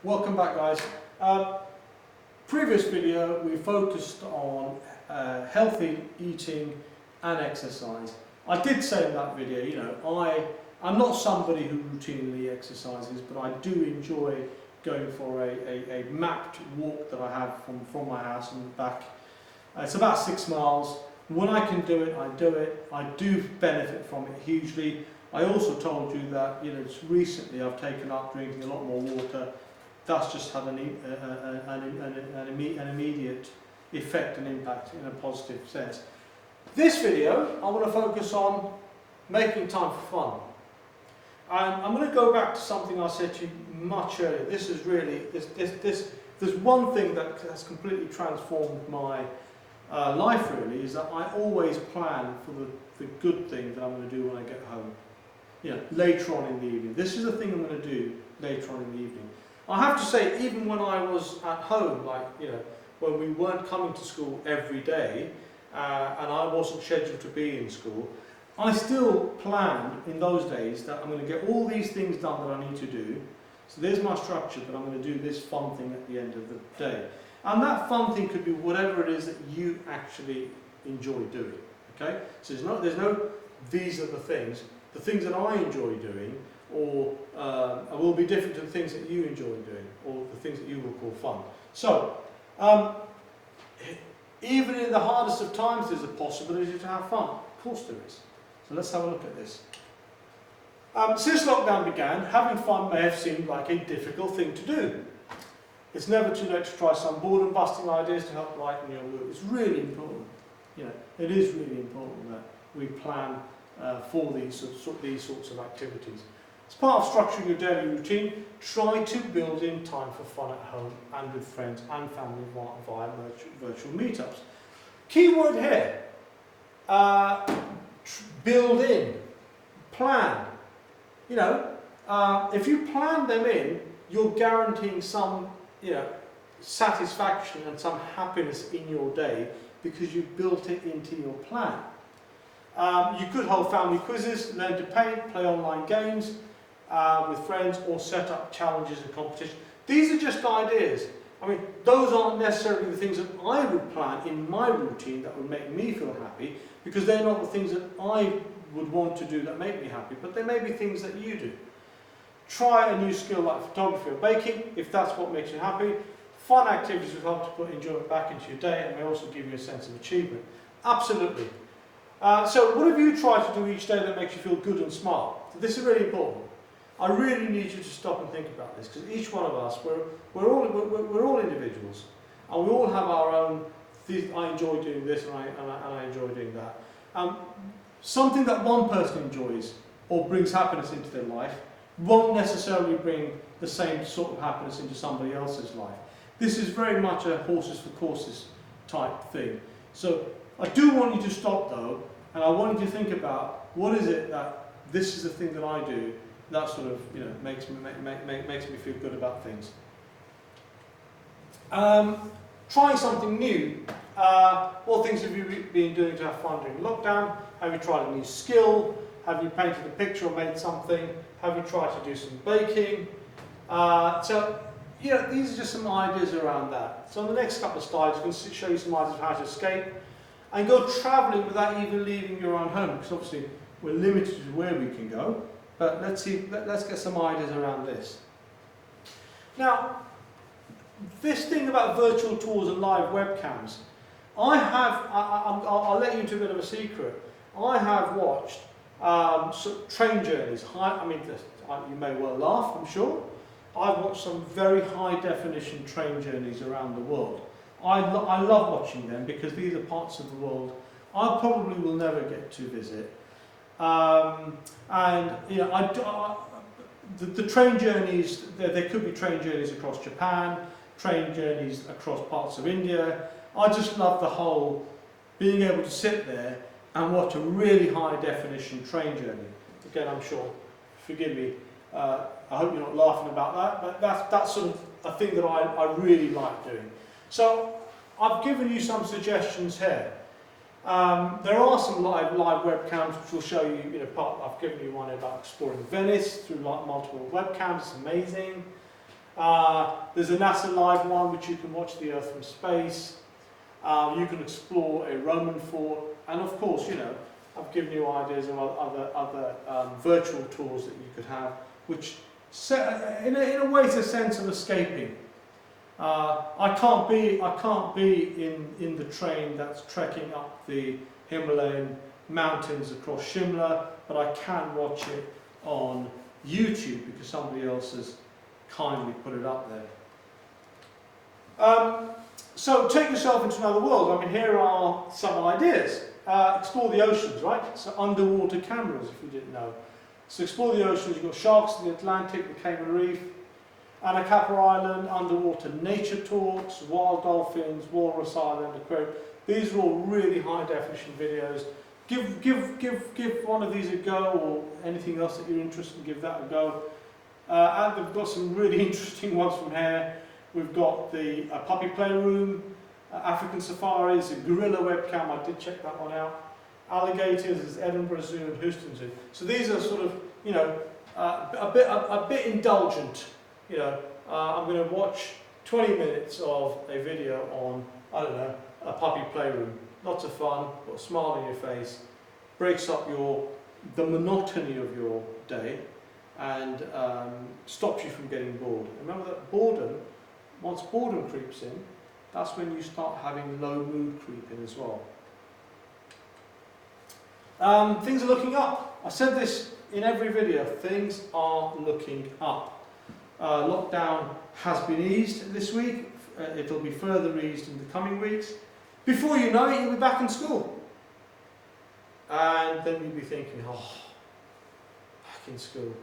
Welcome back, guys. Previous video we focused on healthy eating and exercise. I did say in that video, I'm not somebody who routinely exercises, but I do enjoy going for a mapped walk that I have from my house and back. It's about 6 miles. When I can do it, I do it. I do benefit from it hugely. I also told you that just recently I've taken up drinking a lot more water. That's just had an immediate effect and impact in a positive sense. This video, I want to focus on making time for fun. And I'm going to go back to something I said to you much earlier. This is really, there's one thing that has completely transformed my life really, is that I always plan for the good thing that I'm going to do when I get home. Later on in the evening. This is the thing I'm going to do later on in the evening. I have to say, even when I was at home, when we weren't coming to school every day, and I wasn't scheduled to be in school, I still planned in those days that I'm going to get all these things done that I need to do. So there's my structure, but I'm going to do this fun thing at the end of the day. And that fun thing could be whatever it is that you actually enjoy doing. Okay? So there's no these are the things. The things that I enjoy doing or will be different to the things that you enjoy doing or the things that you will call fun. So, even in the hardest of times there's a possibility to have fun. Of course there is. So let's have a look at this. Since lockdown began, having fun may have seemed like a difficult thing to do. It's never too late to try some boredom busting ideas to help lighten your mood. It's really important. It is really important that we plan for these sorts of activities. As part of structuring your daily routine, try to build in time for fun at home and with friends and family via virtual meetups. Key word here, build in, plan. If you plan them in, you're guaranteeing some satisfaction and some happiness in your day because you've built it into your plan. You could hold family quizzes, learn to paint, play online games with friends, or set up challenges and competitions. These are just ideas. Those aren't necessarily the things that I would plan in my routine that would make me feel happy, because they're not the things that I would want to do that make me happy, but they may be things that you do. Try a new skill like photography or baking, if that's what makes you happy. Fun activities will help to put enjoyment back into your day and may also give you a sense of achievement. Absolutely. So what have you tried to do each day that makes you feel good and smart? So this is really important. I really need you to stop and think about this, because each one of us, we're all individuals, and we all have our own. I enjoy doing this, and I enjoy doing that. Something that one person enjoys or brings happiness into their life won't necessarily bring the same sort of happiness into somebody else's life. This is very much a horses for courses type thing. So I do want you to stop though, and I want you to think about what is it that this is the thing that I do that sort of makes me feel good about things. Trying something new. What things have you been doing to have fun during lockdown? Have you tried a new skill? Have you painted a picture or made something? Have you tried to do some baking? These are just some ideas around that. So on the next couple of slides, I'm going to show you some ideas of how to escape and go travelling without even leaving your own home, because obviously we're limited to where we can go. But let's get some ideas around this. Now, this thing about virtual tours and live webcams, I'll let you into a bit of a secret. I have watched train journeys. You may well laugh, I'm sure. I've watched some very high definition train journeys around the world. I love watching them because these are parts of the world I probably will never get to visit. The train journeys, there could be train journeys across Japan, train journeys across parts of India. I just love the whole being able to sit there and watch a really high definition train journey. Again, I'm sure, forgive me, I hope you're not laughing about that, but that's sort of a thing that I really like doing. So I've given you some suggestions here. There are some live webcams which will show you, I've given you one about exploring Venice through multiple webcams. It's amazing. There's a NASA Live one which you can watch the Earth from space. You can explore a Roman fort, and of course, you know, I've given you ideas of other virtual tours that you could have, which in a way it's a sense of escaping. I can't be in the train that's trekking up the Himalayan mountains across Shimla, but I can watch it on YouTube because somebody else has kindly put it up there. So take yourself into another world. I mean, here are some ideas. Explore the oceans, right? So underwater cameras, if you didn't know. So explore the oceans. You've got sharks in the Atlantic, the Cayman Reef, Anacapa Island, underwater nature talks, wild dolphins, Walrus Island, aquarium. These are all really high definition videos. Give one of these a go, or anything else that you're interested in, give that a go. And we've got some really interesting ones from here. We've got the puppy playroom, African safaris, a gorilla webcam, I did check that one out. Alligators, there's Edinburgh Zoo and Houston Zoo. So these are sort of, you know, a bit indulgent. You know, I'm going to watch 20 minutes of a video on, I don't know, a puppy playroom. Lots of fun, got a smile on your face, breaks up the monotony of your day, and stops you from getting bored. Remember that boredom, once boredom creeps in, that's when you start having low mood creep in as well. Things are looking up. I said this in every video, things are looking up. Lockdown has been eased this week, it'll be further eased in the coming weeks. Before you know it, you'll be back in school. And then you'll be thinking, oh, back in school.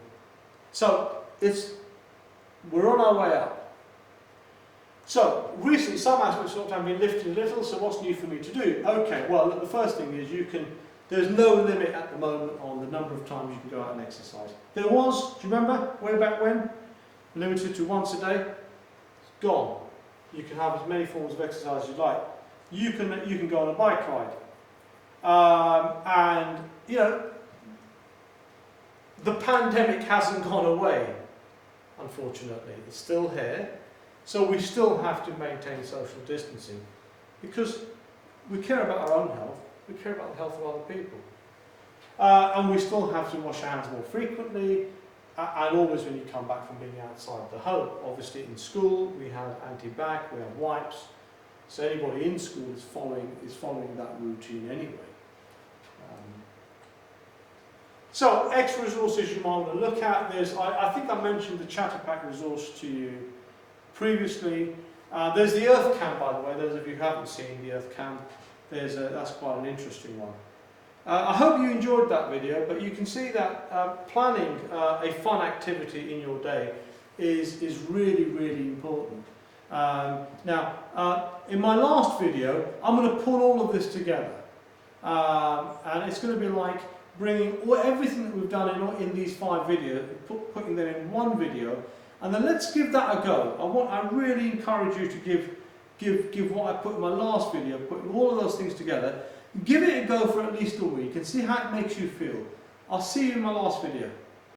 So, we're on our way out. So, recently some aspects of lockdown have been lifted a little, so what's new for me to do? Okay, well, the first thing is there's no limit at the moment on the number of times you can go out and exercise. There was, do you remember, way back when? Limited to once a day. It's gone. You can have as many forms of exercise as you like. You can go on a bike ride. And, you know, the pandemic hasn't gone away, unfortunately. It's still here. So we still have to maintain social distancing because we care about our own health, we care about the health of other people. And we still have to wash our hands more frequently, and always when you come back from being outside the home. Obviously in school we have anti-bac, we have wipes, so anybody in school is following that routine anyway. So extra resources you might want to look at. I think I mentioned the Chatterpack resource to you previously. There's the Earth Cam, by the way. Those of you who haven't seen the Earth Cam, that's quite an interesting one. I hope you enjoyed that video, but you can see that planning a fun activity in your day is really, really important. Now, in my last video, I'm going to pull all of this together. And it's going to be like bringing everything that we've done in these 5 videos, putting them in one video, and then let's give that a go. I really encourage you to give what I put in my last video, putting all of those things together. Give it a go for at least a week and see how it makes you feel. I'll see you in my last video.